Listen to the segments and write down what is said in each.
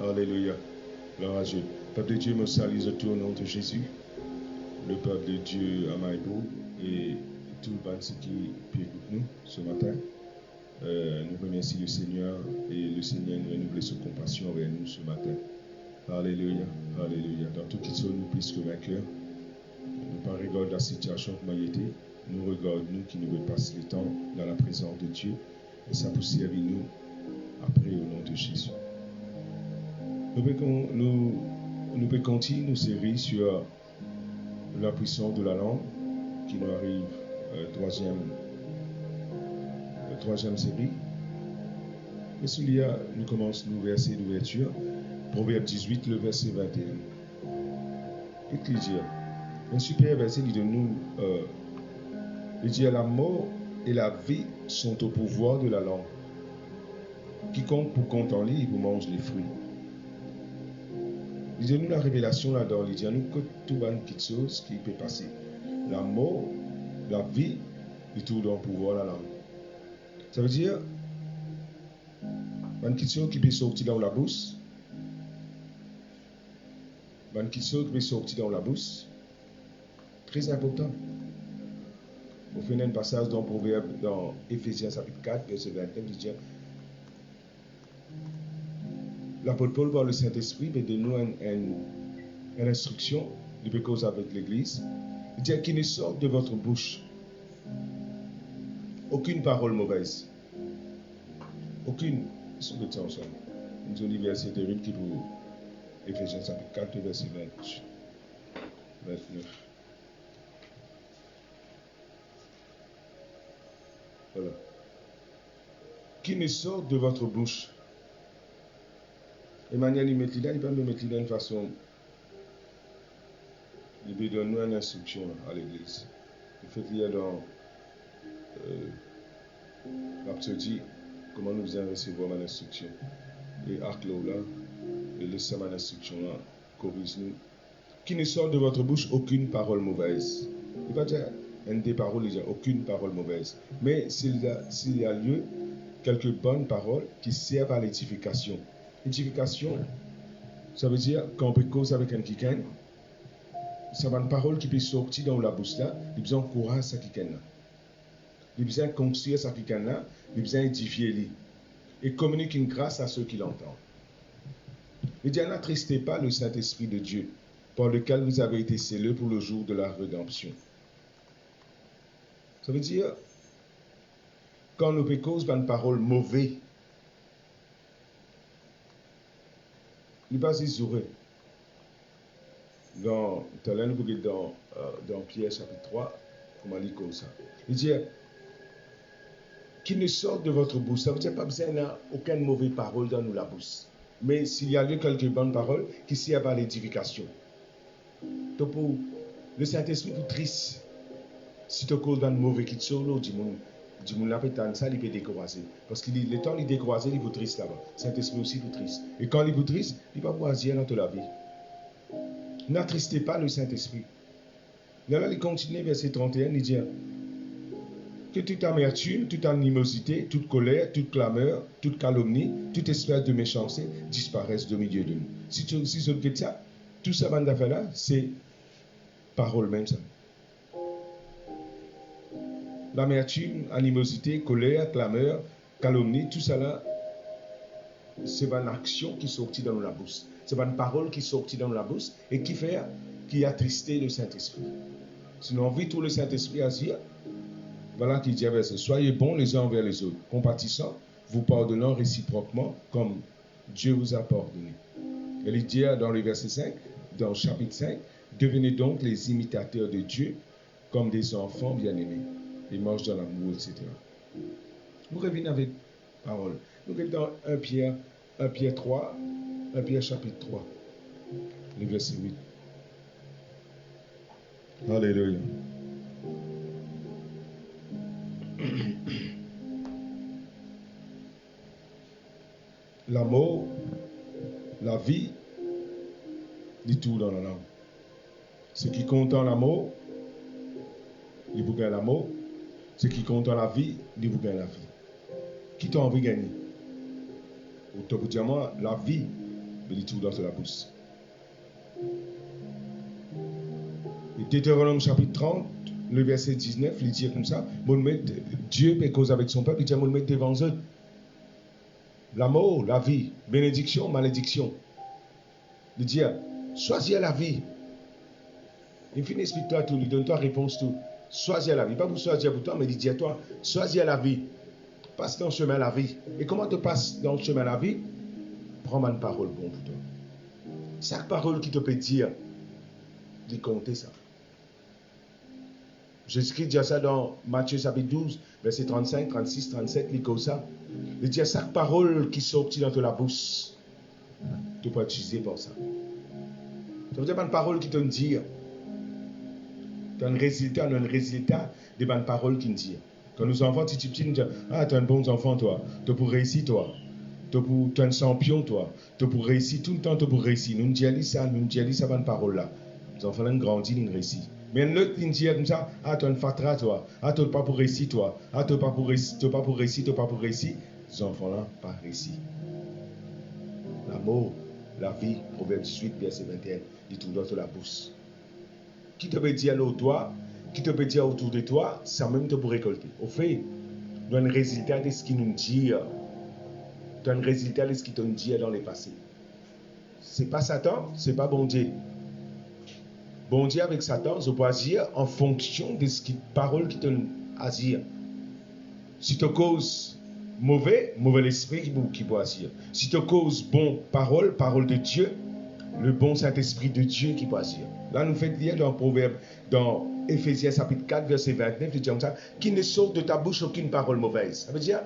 Alléluia. Gloire à Dieu. Peuple de Dieu, me salue au nom de Jésus. Le peuple de Dieu à Maïbo et tout le monde qui peut écouter nous ce matin. Nous remercions le Seigneur et le Seigneur nous renouvelle sa compassion envers nous ce matin. Alléluia. Alléluia. Dans tout qui sont nous plus que vainqueurs. Nous ne regardons pas la situation comme elle était. Nous regardons nous qui nous passons le temps dans la présence de Dieu. Et ça peut servir nous après au nom de Jésus. Nous pouvons continuer nos séries sur la puissance de la langue qui nous arrive troisième série. Et celui-là, nous commençons le verset d'ouverture, Proverbe 18, le verset 21. Et qu'il dit, un super verset dit de nous, il dit, la mort et la vie sont au pouvoir de la langue. Quiconque pour contenter, il vous mange les fruits. Il dit nous la révélation là-dedans, il dit nous que tout le monde quelque chose qui peut passer. La mort, la vie, et tout dans le pouvoir de la langue. Ça veut dire, une question qui peut sortir dans la bouche, une question qui peut sortir dans la bouche, très important. Au final, un passage dans Proverbe, dans Éphésiens chapitre 4, verset 21, il dit l'apôtre Paul par le Saint-Esprit donne nous une instruction de cause avec l'Église. Il dit qu'il ne sort de votre bouche aucune parole mauvaise. Aucune. Sur le temps ensemble. Une jolie verset terrible qui pour Éphésiens chapitre 4, verset 29. Voilà. Qui ne sort de votre bouche. Emmanuel, il met là, il peut me mettre là d'une façon. Il peut donner nous une instruction à l'église. Il fait lire dans l'Apsodie, comment nous faisons recevoir une instruction. Et arc là, et laissez ma instruction là, corrige-nous. Qui ne sort de votre bouche aucune parole mauvaise. Il va dire une des paroles, il dit aucune parole mauvaise. Mais s'il y a lieu, quelques bonnes paroles qui servent à l'édification. L'édification, ça veut dire quand on peut causer avec un quelqu'un, ça va une parole qui peut sortir dans la bouche là, il a besoin d'encourager ça quelqu'un là. Il a besoin de construire ça quelqu'un là, il a besoin d'édifier lui. Et communique une grâce à ceux qui l'entendent. Il dit, n'attristez pas le Saint-Esprit de Dieu, par lequel vous avez été scellés pour le jour de la rédemption. Ça veut dire, quand nous causer une parole mauvaise, il n'est pas isolé. Dans Pierre chapitre 3, comment il dit comme ça. Il dit, qu'il ne sorte de votre bouche. Ça veut dire pas besoin d'aucune mauvaise parole dans la bouche. Mais s'il y a lieu quelques bonnes paroles qui servent à l'édification. Donc pour le Saint-Esprit est triste. Si tu causes d'un mauvais qui te sort, dis mon la pétane, ça, il peut décourager. Parce que le temps il décourage, il est triste là-bas. Saint-Esprit aussi est triste. Et quand il est triste, il va pouvoir dire dans toute la vie. N'attristez pas le Saint-Esprit. Là, il continue, verset 31, il dit que toute amertume, toute animosité, toute colère, toute clameur, toute calomnie, toute espèce de méchanceté disparaissent du milieu de nous. Si tu fais ça, tout ça, bande d'affaires là, c'est parole même ça. L'amertume, animosité, colère, clameur, calomnie, tout ça là, c'est une action qui sortit dans la bouche. C'est une parole qui sortit dans la bouche et qui a attristé le Saint-Esprit. Sinon, on vit tout le Saint-Esprit à dire, voilà qui dit à verset, soyez bons les uns envers les autres, compatissants, vous pardonnant réciproquement comme Dieu vous a pardonné. Et il dit dans le verset 5, dans le chapitre 5, devenez donc les imitateurs de Dieu comme des enfants bien-aimés. Et marchent dans l'amour, etc. Nous revenons avec parole. Nous revenons dans 1 Pierre 3, 1 Pierre chapitre 3, le verset 8. Alléluia. La mort, la vie, dit tout dans la langue. Ce qui compte dans la mort, il vous gagne la mort. Ce qui compte dans la vie, il vous gagne la vie. Qui t'a envie de gagner? Au top diamant, la vie, mais il tout dans la bouche. Et Deutéronome chapitre 30, le verset 19, il dit comme ça, Dieu peut cause avec son peuple, il dit, le mettre devant eux. La mort, la vie, bénédiction, malédiction. Il dit, choisis la vie. Il finit, explique-toi tout, il donne-toi réponse tout. Choisis la vie. Pas pour choisir pour toi, mais il dit à toi, choisis la vie. Passe dans le chemin de la vie. Et comment tu passes dans le chemin de la vie? Prends une parole bon pour toi. Chaque parole qui te peut dire, dis compter ça. Jésus-Christ dit ça dans Matthieu chapitre 12, verset 35, 36, 37, il dit ça. Il dit à chaque parole qui sortit dans la bouche, tu peux utiliser pour ça. Ça veut dire une parole qui te dit, tu as un résultat de bonnes paroles qui te dit. Quand nos enfants, tu dis, ah, tu es un bon enfant, toi. Tu peux réussir, toi. Tu es un champion, toi. Tu peux réussir tout le temps, tu peux réussir. Nous disons ça, bonne parole là. Les enfants, ils grandissent, ils réussissent. Mais l'autre, il dit comme ça, ah, tu es un fatra, toi. Ah, tu n'es pas pour réussir, toi. Ah, tu n'es pas pour réussir, tu n'es pas pour réussir, tu n'es pas pour réussir. Les enfants-là, pas réussir. L'amour, la vie, Proverbe 18, verset 21, dit tout dans la bouche. Qui te peut dire à toi, qui te peut dire autour de toi, ça même te pour récolter. Au fait, tu as un résultat de ce qu'il nous dit. Tu as un résultat de ce qu'il te dit dans le passé. Ce n'est pas Satan, ce n'est pas bon Dieu. Bon Dieu avec Satan, je peux agir en fonction de ce qui parole qui te agir. Si tu causes mauvais esprit qui peut agir. Si tu causes bon parole de Dieu, le bon Saint-Esprit de Dieu qui peut agir. Là, nous faisons lire dans Proverbe, dans Éphésiens chapitre 4, verset 29, il dit comme ça, qui ne sort de ta bouche aucune parole mauvaise. Ça veut dire,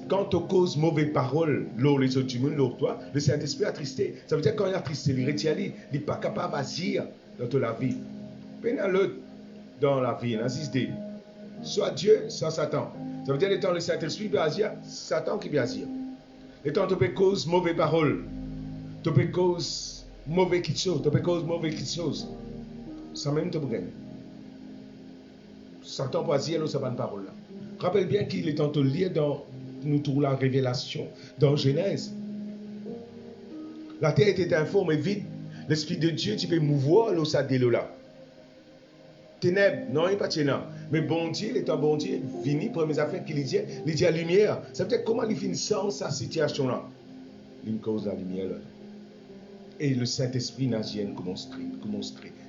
quand tu causes mauvaise parole, l'eau, les autres humains, l'eau, toi, le Saint-Esprit a tristé. Ça veut dire, quand il a tristé, il n'est pas capable d'agir dans la vie. Mais l'autre, dans la vie, il y a 6D. Soit Dieu, soit Satan. Ça veut dire, étant le Saint-Esprit peut agir, Satan qui peut agir. Étant tu peux cause mauvaise parole, tu peux cause mauvais quelque chose, tu peux cause mauvais quelque chose. Ça même te brûle. Satan peut agir dans cette parole là. Rappelle bien qu'il est en te lire dans nous trouvons la révélation dans Genèse. La terre était informe et vide. L'Esprit de Dieu, tu peux mouvoir l'eau ça là. Ténèbres, non, il n'est pas ténèbres. Mais bon Dieu, il est un bon Dieu, vini pour mes affaires qu'il dit la lumière. Ça veut dire comment il finit sans sa situation là. Il cause la lumière là. Et le Saint-Esprit n'a rien commencé.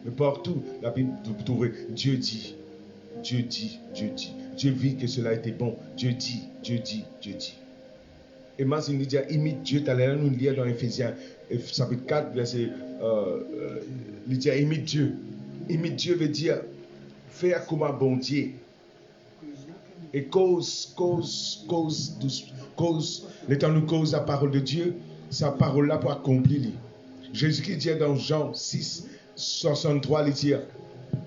Mais partout, la Bible, vous trouvez Dieu dit. Dieu dit, Dieu dit. Dieu vit que cela était bon. Dieu dit, Dieu dit, Dieu dit. Et moi, il dit, imite Dieu. Tu allais nous lire dans Éphésiens, chapitre 4, verset. Il dit, imite Dieu. Imite Dieu veut dire faire comme un bon Dieu. Et cause, le temps nous cause la parole de Dieu, sa parole là pour accomplir. Jésus-Christ dit dans Jean 6, 63, il dit,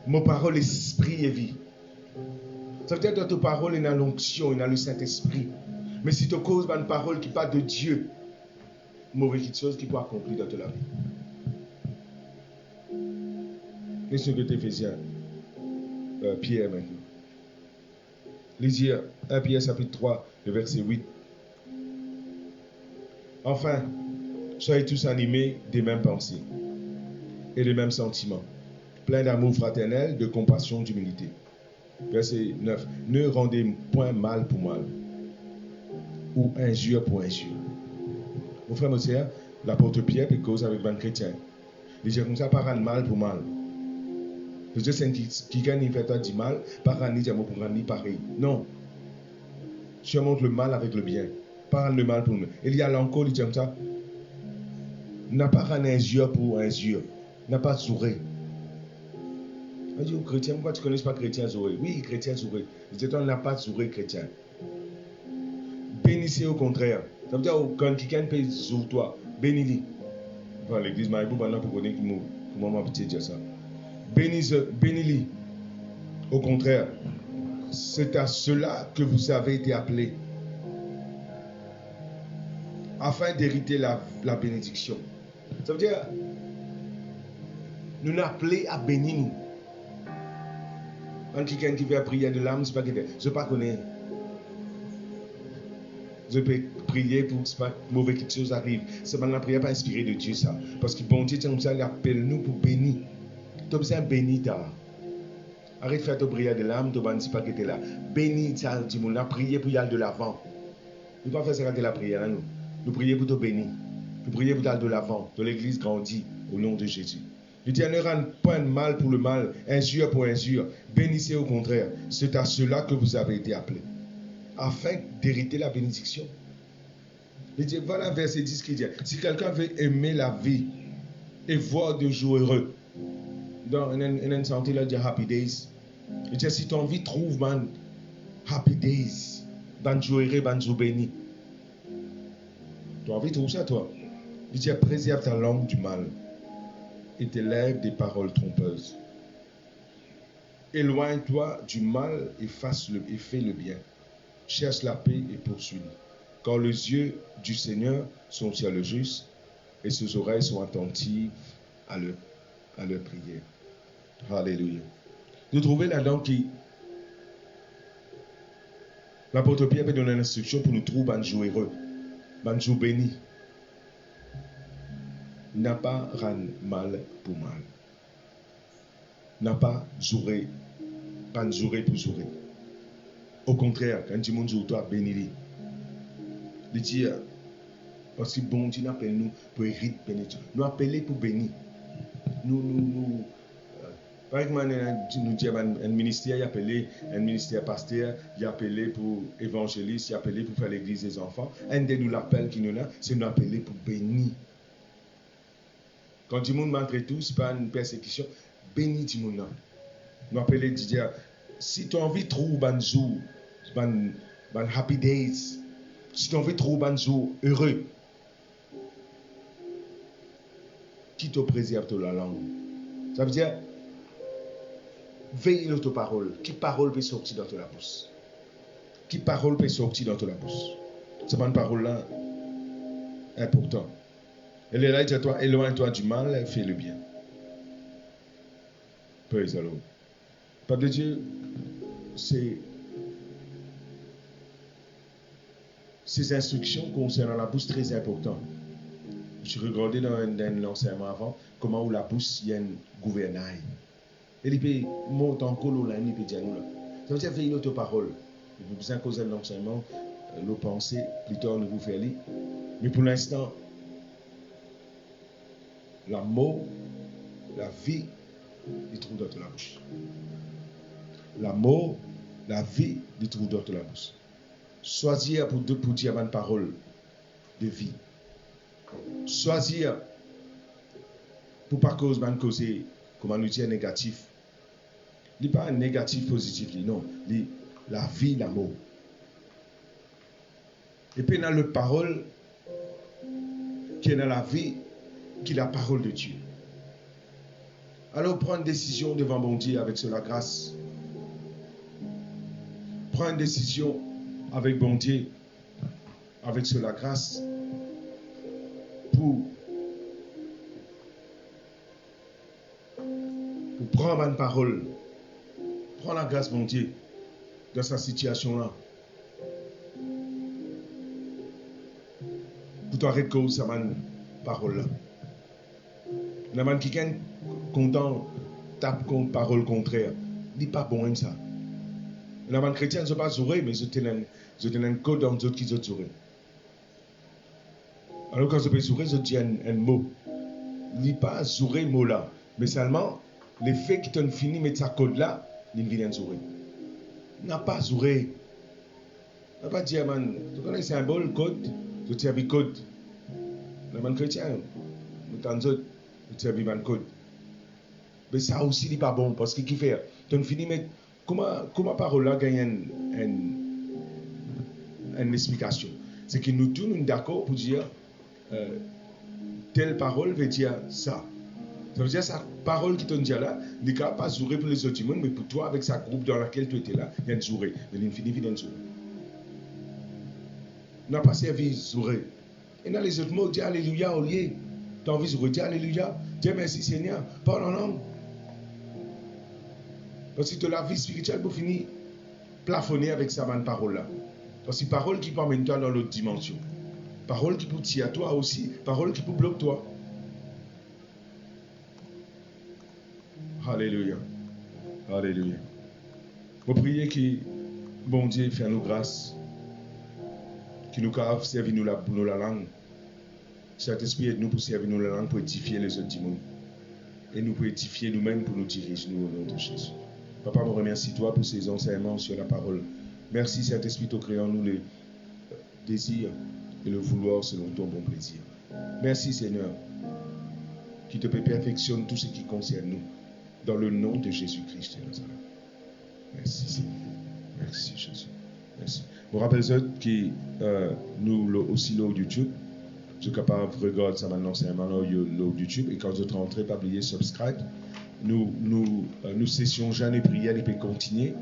mon parole, esprit et vie. Ça veut dire que dans ta parole, il y a l'onction, il y a le Saint-Esprit. Mais si tu causes une parole qui parle de Dieu, mauvaise chose qui peut accomplir dans ta vie. Qu'est-ce que Éphésiens, Pierre maintenant. Lisez 1 Pierre chapitre 3, le verset 8. Enfin, soyez tous animés des mêmes pensées et des mêmes sentiments, pleins d'amour fraternel, de compassion, d'humilité. Verset 9. Ne rendez point mal pour mal, ou injure pour injure. Mon frère, mon sœur, l'apôtre Pierre peut cause avec un chrétien. Il dit comme ça, pas rendre mal pour mal. Je dis, c'est qui gagne, fait toi du mal, pas rendre pour rendre pareil. Non. Surmonte le mal avec le bien. Pas rendre le mal pour nous. Il y a l'encore, il dit comme ça, n'a pas rendre injure pour injure. N'a pas zouré. Je dis aux chrétiens, pourquoi tu ne connais pas chrétien zouré? Oui, chrétien zouré. Je dis, on n'a pas zouré chrétien. Bénissez au contraire. Ça veut dire, quand quelqu'un peut zourer toi, bénis-le. Enfin, l'église Maïbou, maintenant, pour connaître comment m'a dire ça. Bénis-le. Au contraire, c'est à cela que vous avez été appelés, afin d'hériter la bénédiction. Ça veut dire, nous nous appelons à bénir nous. Quand quelqu'un qui veut prier de l'âme, c'est pas quelqu'un. Je ne sais pas connaître. Je peux prier pour que pas mauvais quelque chose arrive. C'est pas la prière pas inspirée de Dieu ça. Parce que bon Dieu, comme ça, il appelle nous pour bénir. Tu as besoin de bénir ta. Arrête de faire ta prière de l'âme, tu ne pas que tu es là. Bénis ça, tu m'as prié pour y aller de l'avant. Nous ne pas faire ça quand la prière, hein, nous. Nous prions pour te bénir. Nous prions pour aller de l'avant. De l'église grandit au nom de Jésus. Il dit, ne rend pas un mal pour le mal, injure pour injure. Bénissez au contraire. C'est à cela que vous avez été appelés. Afin d'hériter la bénédiction. Il dit, voilà verset 10 qui dit, si quelqu'un veut aimer la vie et voir des jours heureux, dans une santé là, il dit happy days. Il dit, si tu as envie, trouve, man, happy days. Ban jour heureux, ban jour béni. Tu as envie de trouver ça, toi? Il dit, préserve ta langue du mal et tes lèvres des paroles trompeuses. Éloigne-toi du mal et fais le bien. Cherche la paix et poursuis-le. Car les yeux du Seigneur sont sur le juste et ses oreilles sont attentives à leur prière. Alléluia. Vous trouvez là-dedans qui l'apôtre Pierre peut donner une instruction pour nous trouver un jour heureux, un jour béni. N'a pas rendre mal pour mal. N'a pas jouer, pas jouer pour jouer. Au contraire, quand tu montes sur toi, bénis-les. Il dit, parce que bon Dieu appelle nous pour hériter bénédiction. Nous appeler pour bénir. Par exemple, nous disons un ministère, il appelé un ministère pasteur, il appelé pour évangéliste, il appelé pour faire l'église des enfants. Un de nous l'appel qui nous là, c'est nous appeler pour bénir. Quand du monde malgré tout, ce n'est pas une persécution, bénis du monde. Nous appelons dire, si tu as envie de trouver un jour, un happy days, si tu as envie de trouver un jour heureux, qui te préserve de la langue. Ça veut dire, veille sur ta parole. Qui parole peut sortir dans ta bouche? Qui parole peut sortir dans ta bouche? C'est pas une parole là importante. Elle est là, il dit à toi, éloigne-toi du mal, fais le bien. Praise the Lord. Peuple de Dieu, ces instructions concernant la bouche très importantes. Je regardais dans l'enseignement avant comment la bouche y a un gouvernail. Et il peut monter en colo là, il peut dire nous là. Ça veut dire veiller notre parole. Il faut bien causer l'enseignement, le penser, plus tard nous vous faire lire. Mais pour l'instant, la mort, la vie, il trouve dans la bouche. La mort, la vie, il trouve dans la bouche. Choisir pour dire une parole de vie. Choisir pour pas causer, comment nous dire, négatif. Il n'est pas un négatif positif, non. La vie, l'amour. Et puis, dans la parole qui est dans la vie, qui est la parole de Dieu. Alors, prends une décision devant mon Dieu avec la grâce. Prends une décision avec bon Dieu, avec la grâce, pour prendre une parole. Prends la grâce, mon Dieu, dans cette situation-là. Pour t'arrêter de cette parole-là. Il y a qui est content, tape contre parole contraire. Il n'est pas bon ça. Il y a des chrétiens qui ne sont pas zourés, mais ils ont un code dans les autres qui sont zourés. Alors quand je peux zourer, je dis un mot. Il n'est pas zouré mot là. Mais seulement, les faits qui t'ont fini mettre sa code là, il vient zourer. Il n'a pas zouré. Il n'a pas dit, man, tu connais le symbole, code, je tiens avec code. Les chrétiens, nous avons tiens avec un code. Mais ça aussi n'est pas bon, parce que qui fait, tu as fini mettre, comment parole là gagne une explication. C'est que nous tous sommes d'accord pour dire, telle parole veut dire ça. Ça veut dire sa parole qui te dit là, il ne pas jouer pour les autres monde, mais pour toi, avec sa groupe dans laquelle tu étais là, il y a un jouer. Mais l'infini vient de jouer. On n'a pas servi jouer. Et dans les autres mots, dis Alléluia au lieu. Tu as envie de dire Alléluia. Dis merci Seigneur. Parle en langue. Parce que la vie spirituelle pour finir plafonner avec sa bonne parole là. Parce que parole qui peut amener toi dans l'autre dimension. Parole qui peut tirer à toi aussi. Parole qui peut bloquer toi. Alléluia. Alléluia. Vous priez que bon Dieu fait nous grâce. Qui nous a servi nous la langue. Saint-Esprit aide nous pour servir nous la langue pour édifier les autres dimanches. Et nous pour édifier nous-mêmes pour nous diriger nous au nom de Jésus. Papa, je remercie toi pour ces enseignements sur la parole. Merci Saint-Esprit de créer en nous le désir et le vouloir selon ton bon plaisir. Merci Seigneur qui te perfectionne tout ce qui concerne nous. Dans le nom de Jésus-Christ de Nazareth. Merci Seigneur. Merci Jésus. Merci. Je vous rappelle que nous aussi sur YouTube. Je suis capable de regarder ça maintenant, c'est maintenant sur YouTube. Et quand vous êtes rentré, pas oublier subscribe. Nous sessions jeûne et prière, et puis continuer.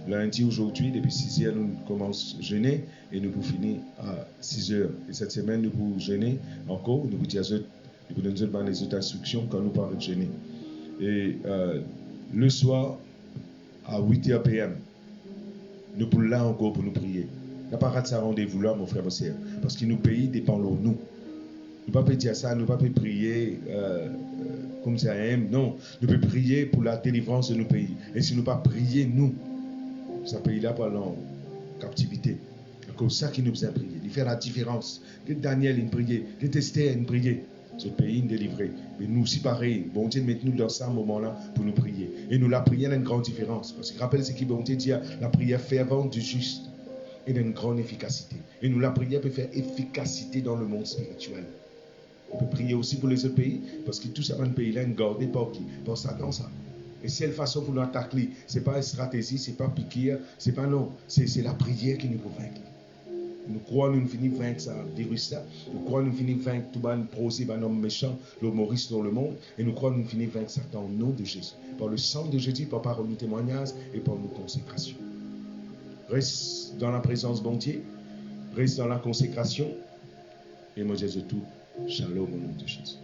Lundi aujourd'hui, depuis 6 heures, nous commençons à jeûner et nous pouvons finir à 6 heures. Et cette semaine, nous pouvons jeûner encore. Nous pouvons donner les autres instructions quand nous parlons de jeûner. Et le soir, à 8h PM, nous pouvons là encore pour nous prier. N'a pas raté ça rendez-vous là, mon frère, mon sœur. Parce que nos pays dépendent de nous. Nous ne pouvons pas dire ça, nous ne pouvons pas prier comme ça aime. Non, nous pouvons prier pour la délivrance de nos pays. Et si nous ne pouvons pas prier, nous, ce pays-là va en captivité. C'est ça qui nous besoin de prier. Il fait la différence. Que Daniel il priait, que Esther il priait. Ce pays est délivré. Mais nous aussi pareil. Bon Dieu, mettez-nous dans ce moment-là pour nous prier. Et nous la prière a une grande différence. Parce que rappelle ce qui bon Dieu dit, la prière fervente du juste est d'une grande efficacité. Et nous la prière peut faire efficacité dans le monde spirituel. On peut prier aussi pour les autres pays. Parce que tout ça dans le pays-là est gardé par qui? Par Satan ça. Et seule façon pour nous attaquer, ce n'est pas une stratégie, ce n'est pas piquer, c'est pas non. C'est la prière qui nous convainc. Nous croyons nous finissons vaincre ça, virus là. Nous croyons nous finissons vaincre tout le procès, un homme méchant, l'humoriste dans le monde. Et nous croyons nous finissons vaincre Satan au nom de Jésus. Par le sang de Jésus, par parole de témoignage et par nos consécrations. Reste dans la présence bon Dieu. Reste dans la consécration. Et moi, Jésus tout. Shalom au nom de Jésus.